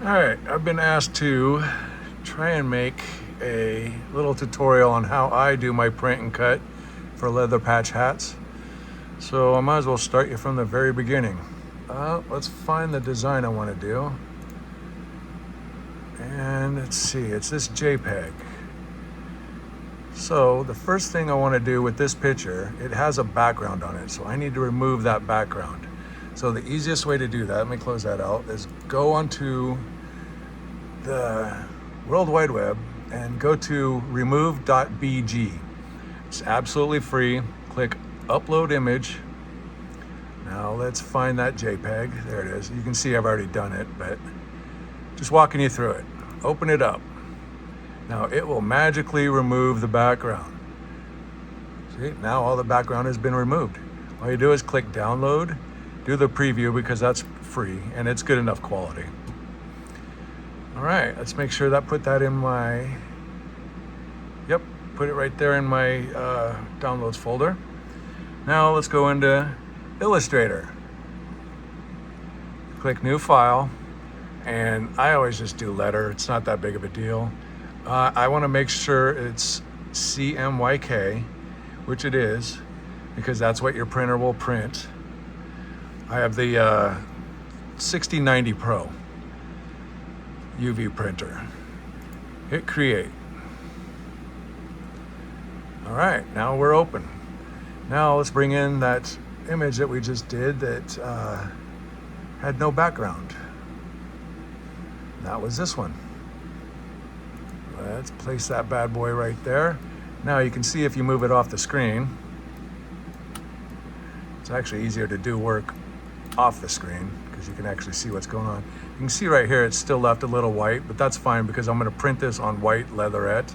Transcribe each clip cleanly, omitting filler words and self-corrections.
Alright, I've been asked to try and make a little tutorial on how I do my print and cut for leather patch hats. So I might as well start you from the very beginning. Let's find the design I want to do. And let's see, it's this JPEG. So the first thing I want to do with this picture, it has a background on it, so I need to remove that background. So the easiest way to do that, let me close that out, is go onto the World Wide Web and go to remove.bg. It's absolutely free. Click upload image. Now let's find that JPEG. There it is. You can see I've already done it, but just walking you through it. Open it up. Now it will magically remove the background. See, now all the background has been removed. All you do is click download, do the preview because that's free and it's good enough quality. All right, let's make sure that put that in my, put it right there in my downloads folder. Now let's go into Illustrator. Click new file, and I always just do letter. It's not that big of a deal. I want to make sure it's CMYK, which it is, because that's what your printer will print. I have the 6090 Pro UV printer. Hit create. All right, now we're open. Now let's bring in that image that we just did that had no background. That was this one. Let's place that bad boy right there. Now you can see if you move it off the screen, it's actually easier to do work off the screen because you can actually see what's going on. You can see right here it's still left a little white, but that's fine because I'm going to print this on white leatherette.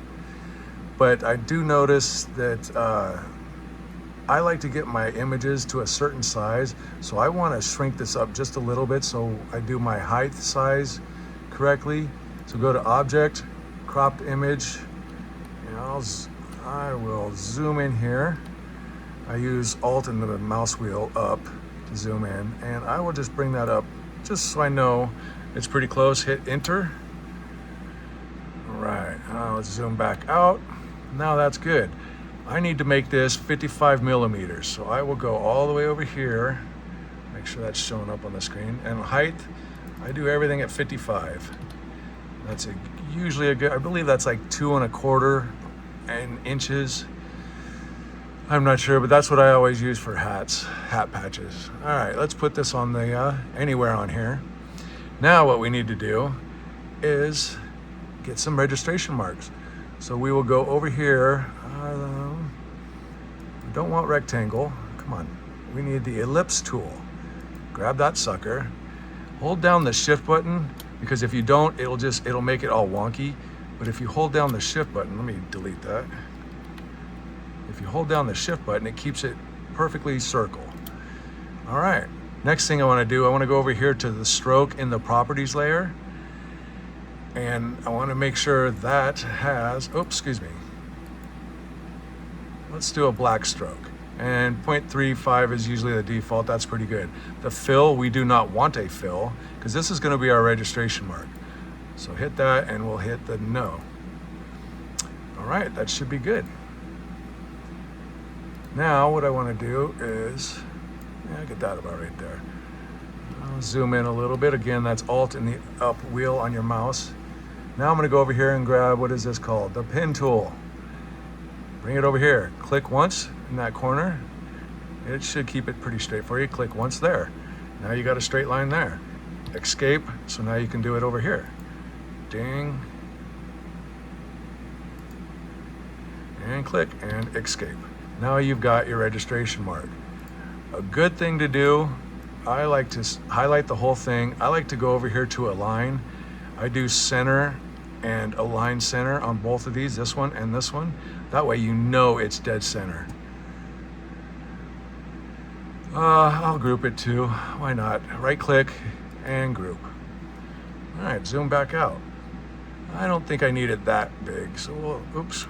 But I do notice that I like to get my images to a certain size, so I want to shrink this up just a little bit so I do my height size correctly. So go to object, cropped image, and I will zoom in here. I use Alt and the mouse wheel up to zoom in, and I will just bring that up just so I know it's pretty close. Hit enter. All right, let's zoom back out. Now that's good. I need to make this 55 millimeters, so I will go all the way over here, make sure that's showing up on the screen, and height, I do everything at 55. That's usually a good, I believe that's like 2 1/4 inches. I'm not sure, but that's what I always use for hats, hat patches. All right, let's put this on the anywhere on here. Now what we need to do is get some registration marks. So we will go over here. We don't want rectangle. Come on. We need the ellipse tool. Grab that sucker. Hold down the shift button, because if you don't, it'll make it all wonky. But if you hold down the shift button, let me delete that. If you hold down the shift button, it keeps it perfectly circle. All right. Next thing I want to do, I want to go over here to the stroke in the properties layer. And I want to make sure that has, let's do a black stroke. And 0.35 is usually the default. That's pretty good. The fill, we do not want a fill because this is going to be our registration mark. So hit that and we'll hit the no. All right, that should be good. Now what I want to do is, get that about right there. I'll zoom in a little bit. Again, that's Alt and the up wheel on your mouse. Now I'm going to go over here and grab, what is this called? The pen tool. Bring it over here. Click once in that corner. It should keep it pretty straight for you. Click once there. Now you got a straight line there. Escape. So now you can do it over here. Ding. And click and escape. Now you've got your registration mark. A good thing to do, I like to highlight the whole thing. I like to go over here to align. I do center and align center on both of these, this one and this one. That way you know it's dead center. I'll group it too. Why not? Right click and group. All right, zoom back out. I don't think I need it that big, so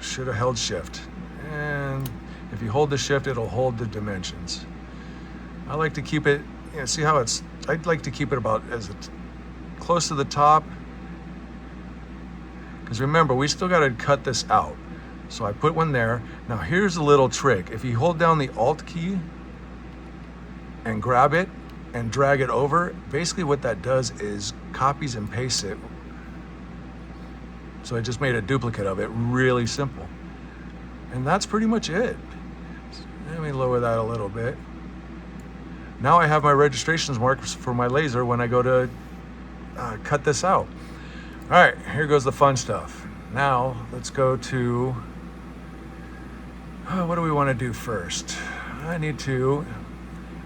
should have held shift. And if you hold the shift, it'll hold the dimensions. I like to keep it, see how I'd like to keep it about as close to the top Because remember, we still got to cut this out. So I put one there. Now here's a little trick. If you hold down the Alt key and grab it and drag it over, basically what that does is copies and pastes it. So I just made a duplicate of it, really simple. And that's pretty much it. Let me lower that a little bit. Now I have my registrations marks for my laser when I go to cut this out. All right, here goes the fun stuff. Now let's go to, what do we want to do first? I need to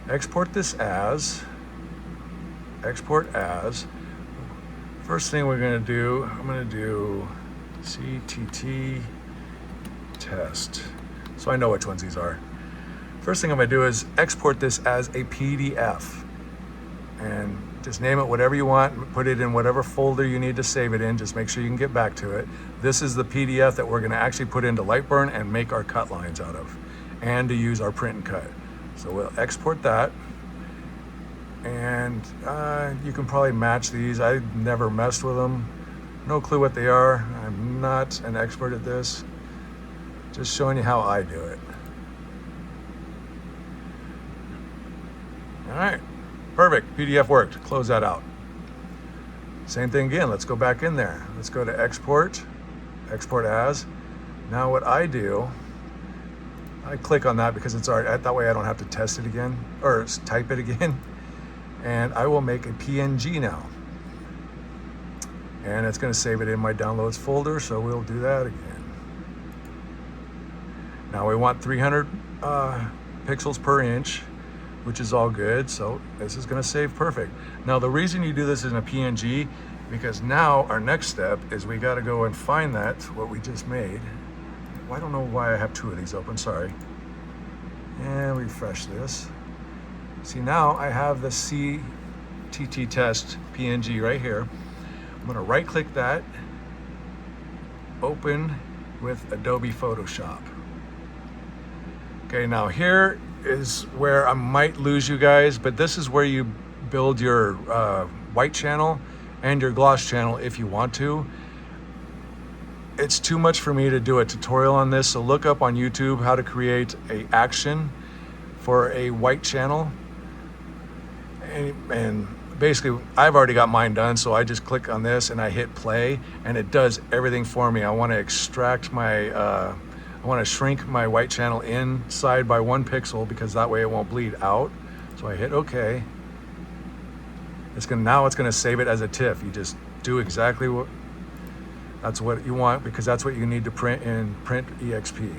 export this as, export as. First thing we're going to do, I'm going to do CTT test. So I know which ones these are. First thing I'm going to do is export this as a PDF. And just name it whatever you want, put it in whatever folder you need to save it in, just make sure you can get back to it. This is the PDF that we're going to actually put into Lightburn and make our cut lines out of, and to use our print and cut. So we'll export that. And you can probably match these. I've never messed with them. No clue what they are. I'm not an expert at this. Just showing you how I do it. All right, perfect. PDF worked. Close that out. Same thing again. Let's go back in there. Let's go to export, export as. Now what I do, I click on that because it's already, that way I don't have to test it again or type it again. And I will make a PNG now. And it's going to save it in my downloads folder, so we'll do that again. Now we want 300 pixels per inch, which is all good, so this is going to save perfect. Now the reason you do this in a PNG, because now our next step is we got to go and find that, what we just made. Well, I don't know why I have two of these open, sorry. And refresh this. See, now I have the CTT test PNG right here. I'm going to right click that, open with Adobe Photoshop. Okay, now here is where I might lose you guys, but this is where you build your white channel and your gloss channel if you want to. It's too much for me to do a tutorial on this, so look up on YouTube how to create a action for a white channel. And basically I've already got mine done, so I just click on this and I hit play and it does everything for me. I want to extract my I want to shrink my white channel inside by 1 pixel because that way it won't bleed out. So I hit OK. Now it's gonna save it as a TIFF. You just do exactly what you want, because that's what you need to print in Print EXP.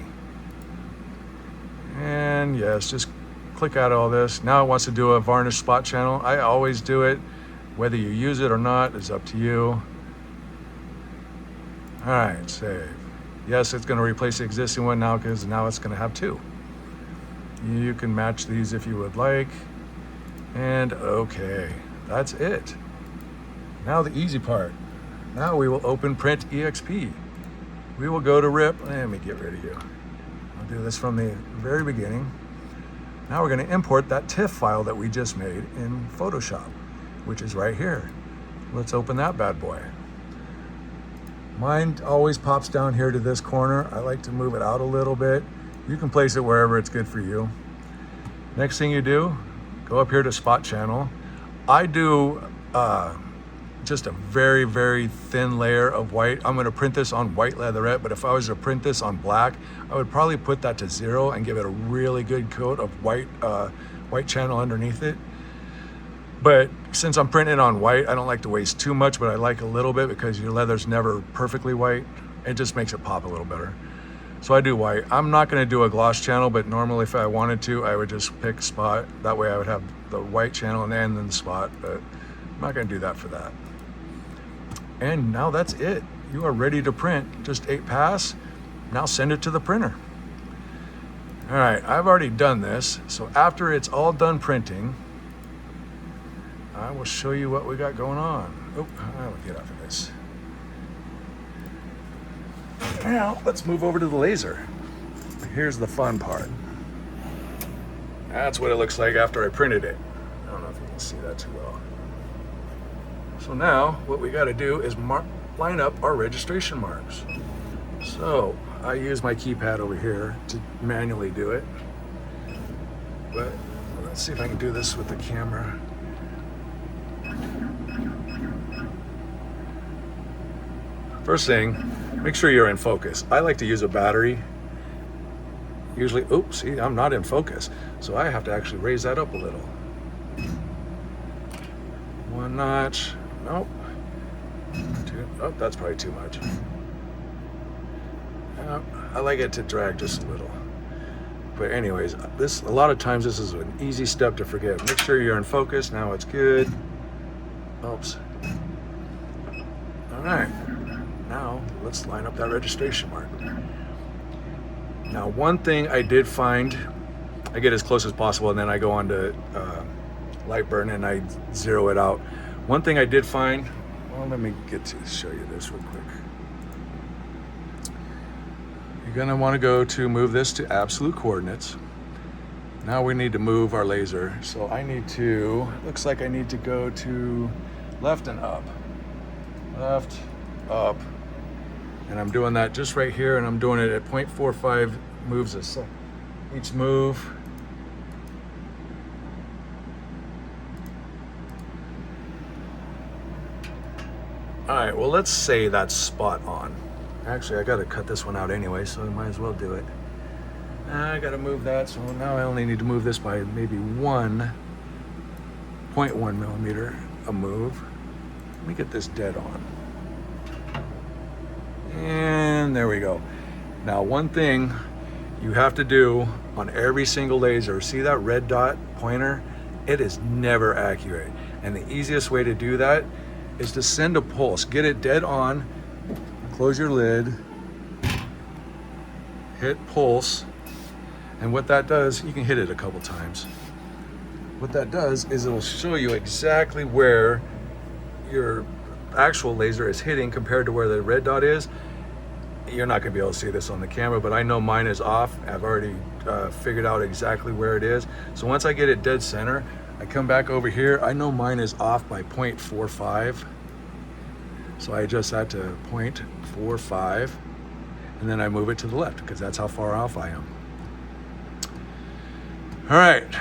And yes, just click out all this. Now it wants to do a varnish spot channel. I always do it. Whether you use it or not is up to you. All right, save. Yes, it's going to replace the existing one now because now it's going to have 2. You can match these if you would like. And okay, that's it. Now the easy part. Now we will open Print EXP. We will go to RIP. Let me get rid of you. I'll do this from the very beginning. Now we're going to import that TIFF file that we just made in Photoshop, which is right here. Let's open that bad boy. Mine always pops down here to this corner. I like to move it out a little bit. You can place it wherever it's good for you. Next thing you do, go up here to spot channel. I do just a very, very thin layer of white. I'm gonna print this on white leatherette, but if I was to print this on black, I would probably put that to 0 and give it a really good coat of white channel underneath it. But since I'm printing on white, I don't like to waste too much, but I like a little bit because your leather's never perfectly white. It just makes it pop a little better. So I do white. I'm not gonna do a gloss channel, but normally if I wanted to, I would just pick spot. That way I would have the white channel and then the spot, but I'm not gonna do that for that. And now that's it. You are ready to print. Just 8 pass. Now send it to the printer. All right, I've already done this. So after it's all done printing, I will show you what we got going on. Oh, I will get off of this. Now let's move over to the laser. Here's the fun part. That's what it looks like after I printed it. I don't know if you can see that too well. So now what we got to do is line up our registration marks. So I use my keypad over here to manually do it, but let's see if I can do this with the camera. First thing, make sure you're in focus. I like to use a battery. Usually, oops, see, I'm not in focus. So I have to actually raise that up a little. One notch, nope. Two, oh, that's probably too much. I like it to drag just a little. But anyways, a lot of times this is an easy step to forget. Make sure you're in focus. Now it's good. Oops. All right. Now let's line up that registration mark. Now, one thing I did find, I get as close as possible and then I go on to Lightburn and I zero it out. One thing I did find, well, let me get to show you this real quick. You're gonna wanna go to move this to absolute coordinates. Now we need to move our laser. So I need to, looks like I need to go to left and up. Left, up. And I'm doing that just right here, and I'm doing it at 0.45 moves a second. Each move. All right, well, let's say that's spot on. Actually, I gotta cut this one out anyway, so I might as well do it. I gotta move that, so now I only need to move this by maybe 1.1 millimeter a move. Let me get this dead on. And there we go. Now, one thing you have to do on every single laser, see that red dot pointer? It is never accurate. And the easiest way to do that is to send a pulse. Get it dead on, close your lid, hit pulse, and what that does, you can hit it a couple times. What that does is it'll show you exactly where your actual laser is hitting compared to where the red dot is. You're not gonna be able to see this on the camera, but I know mine is off. I've already figured out exactly where it is. So once I get it dead center, I come back over here. I know mine is off by 0.45. So I adjust that to 0.45, and then I move it to the left because that's how far off I am. All right.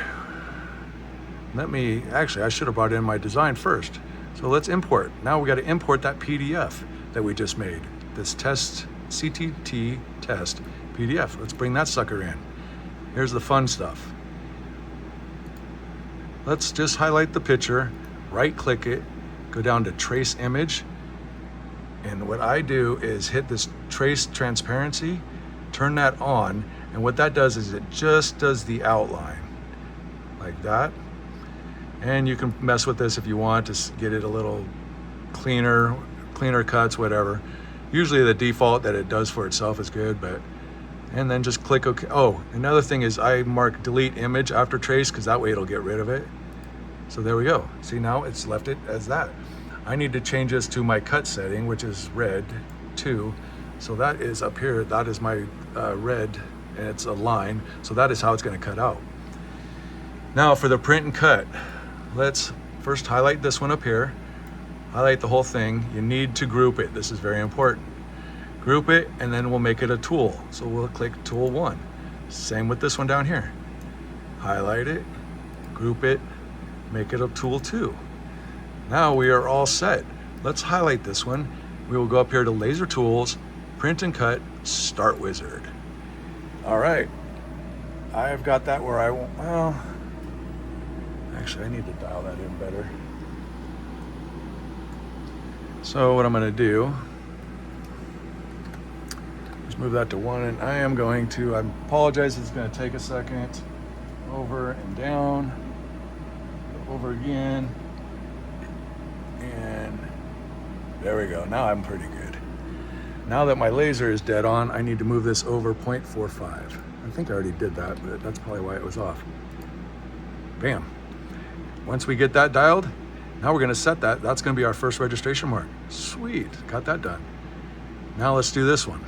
Actually, I should have brought in my design first. So let's import. Now we got to import that PDF that we just made. This CTT test PDF. Let's bring that sucker in. Here's the fun stuff. Let's just highlight the picture, right click it, go down to trace image. And what I do is hit this trace transparency, turn that on. And what that does is it just does the outline like that. And you can mess with this if you want to get it a little cleaner cuts, whatever. Usually the default that it does for itself is good, and then just click OK. Oh, another thing is I mark delete image after trace because that way it'll get rid of it. So there we go. See, now it's left it as that. I need to change this to my cut setting, which is red 2. So that is up here. That is my red, and it's a line. So that is how it's going to cut out. Now for the print and cut, let's first highlight this one up here. Highlight the whole thing. You need to group it. This is very important. Group it, and then we'll make it a tool. So we'll click tool 1. Same with this one down here. Highlight it, group it, make it a tool 2. Now we are all set. Let's highlight this one. We will go up here to laser tools, print and cut, start wizard. All right, I've got that where I want, well, actually I need to dial that in better. So what I'm gonna do is move that to 1, and I am going to, I apologize, it's gonna take a second. Over and down, over again, and there we go. Now I'm pretty good. Now that my laser is dead on, I need to move this over 0.45. I think I already did that, but that's probably why it was off. Bam. Once we get that dialed, now we're gonna set that. That's gonna be our first registration mark. Sweet, got that done. Now let's do this one.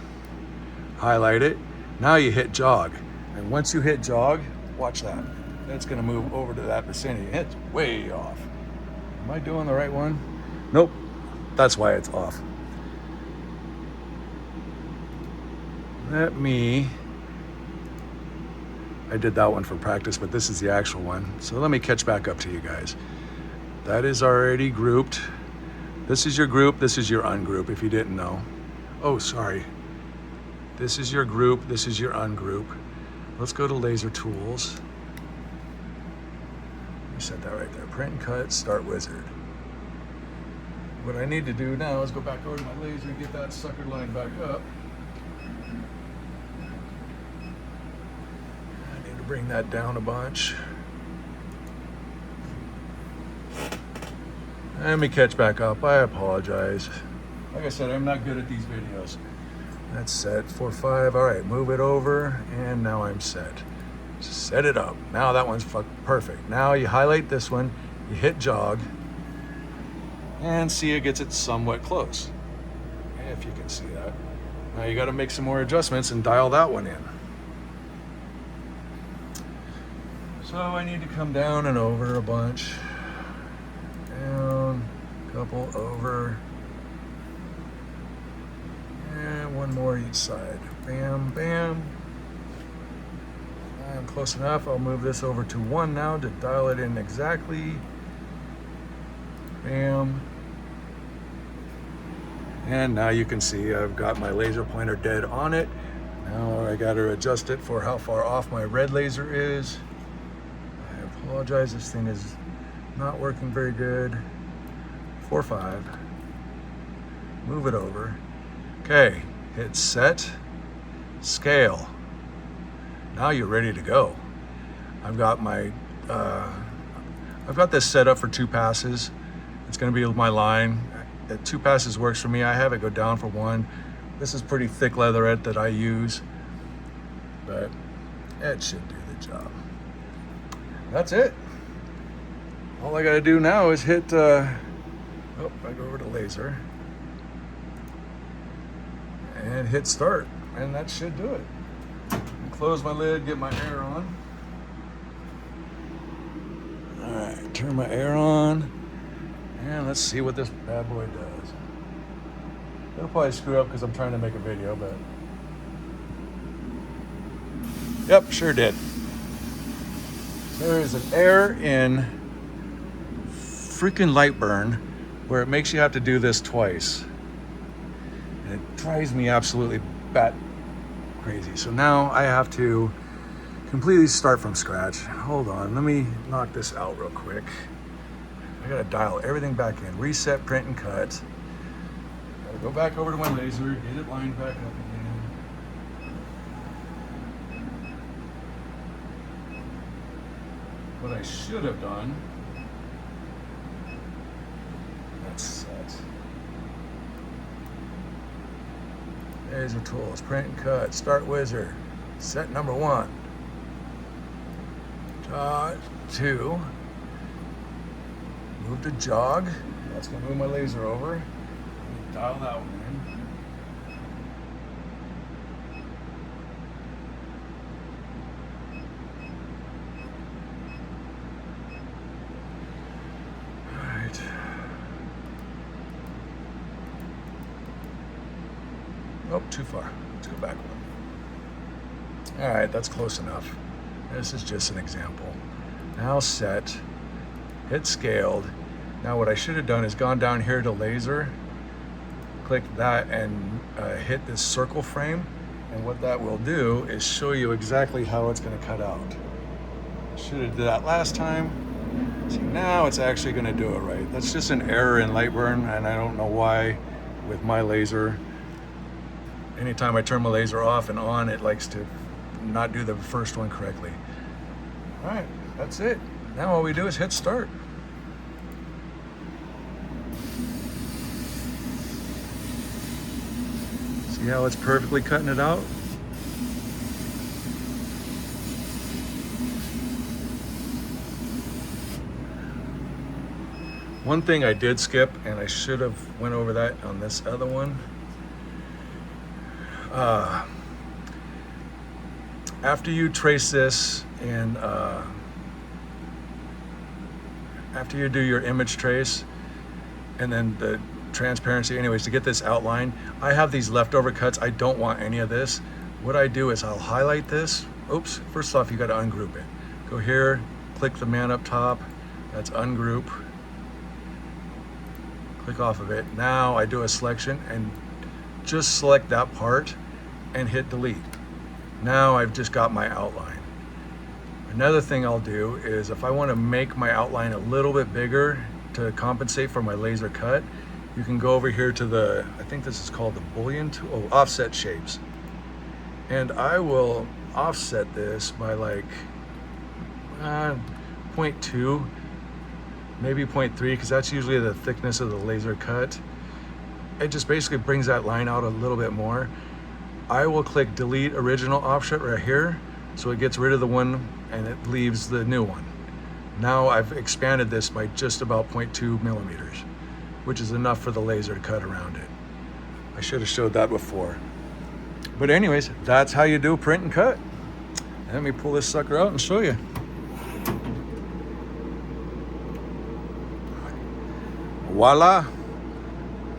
Highlight it. Now you hit jog. And once you hit jog, watch that. It's gonna move over to that vicinity. It's way off. Am I doing the right one? Nope, that's why it's off. I did that one for practice, but this is the actual one. So let me catch back up to you guys. That is already grouped. This is your group, this is your ungroup, if you didn't know. Oh, sorry. This is your group, this is your ungroup. Let's go to laser tools. You set that right there. Print and cut, start wizard. What I need to do now is go back over to my laser and get that sucker lined back up. I need to bring that down a bunch. Let me catch back up. I apologize. Like I said, I'm not good at these videos. That's set 4-5. All right, move it over, and now I'm set. Set it up. Now that one's perfect. Now you highlight this one, you hit jog, and see it gets it somewhat close. If you can see that. Now you got to make some more adjustments and dial that one in. So I need to come down and over a bunch. Down, couple over. And one more each side. Bam, bam. I'm close enough. I'll move this over to 1 now to dial it in exactly. Bam. And now you can see I've got my laser pointer dead on it. Now I got to adjust it for how far off my red laser is. I apologize, this thing is not working very good. 4-5. Move it over. Okay, hit set, scale. Now you're ready to go. I've got this set up for 2 passes. It's going to be my line. 2 passes works for me. I have it go down for 1. This is pretty thick leatherette that I use, but it should do the job. That's it. All I got to do now is hit. I go over to laser and hit start, and that should do it. Close my lid, get my air on. All right, turn my air on, and let's see what this bad boy does. It'll probably screw up because I'm trying to make a video, but yep, sure did. There is an error in freaking Lightburn where it makes you have to do this twice. And it drives me absolutely bat crazy. So now I have to completely start from scratch. Hold on, let me knock this out real quick. I gotta dial everything back in. Reset, print, and cut. Gotta go back over to my laser, get it lined back up again. What I should have done, that's set. Laser tools, print and cut, start wizard. Set number 1. 2. Move to jog. That's gonna move my laser over. Dial that one in. Alright. Oh, too far. Let's go back one. Alright, that's close enough. This is just an example. Now set, hit scaled. Now what I should have done is gone down here to laser, click that and hit this circle frame. And what that will do is show you exactly how it's gonna cut out. Should have did that last time. See, now it's actually gonna do it right. That's just an error in Lightburn, and I don't know why with my laser. Anytime I turn my laser off and on, it likes to not do the first one correctly. All right, that's it. Now all we do is hit start. See how it's perfectly cutting it out? One thing I did skip, and I should have went over that on this other one. After you trace this and after you do your image trace and then the transparency, anyways, to get this outline, I have these leftover cuts. I don't want any of this. what I do is I'll highlight this. Oops, first off, you got to ungroup it. Go here, click the man up top, that's ungroup. Click off of it. Now I do a selection and just select that part and hit delete. Now I've just got my outline. Another thing I'll do is if I want to make my outline a little bit bigger to compensate for my laser cut, you can go over here to the, I think this is called the Boolean tool, offset shapes. And I will offset this by like 0.2, maybe 0.3, because that's usually the thickness of the laser cut. It just basically brings that line out a little bit more. I will click delete original offset right here, so it gets rid of the one and it leaves the new one. Now I've expanded this by just about 0.2 millimeters, which is enough for the laser to cut around it. I should have showed that before. But anyways, that's how you do print and cut. Let me pull this sucker out and show you. Voila.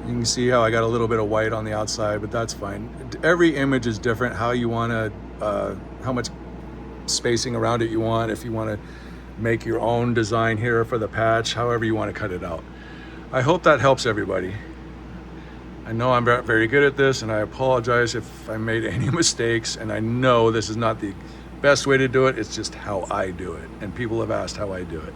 You can see how I got a little bit of white on the outside, but that's fine. Every image is different, how you want to, how much spacing around it you want, if you want to make your own design here for the patch, however you want to cut it out. I hope that helps everybody. I know I'm not very good at this, and I apologize if I made any mistakes, and I know this is not the best way to do it, it's just how I do it, and people have asked how I do it.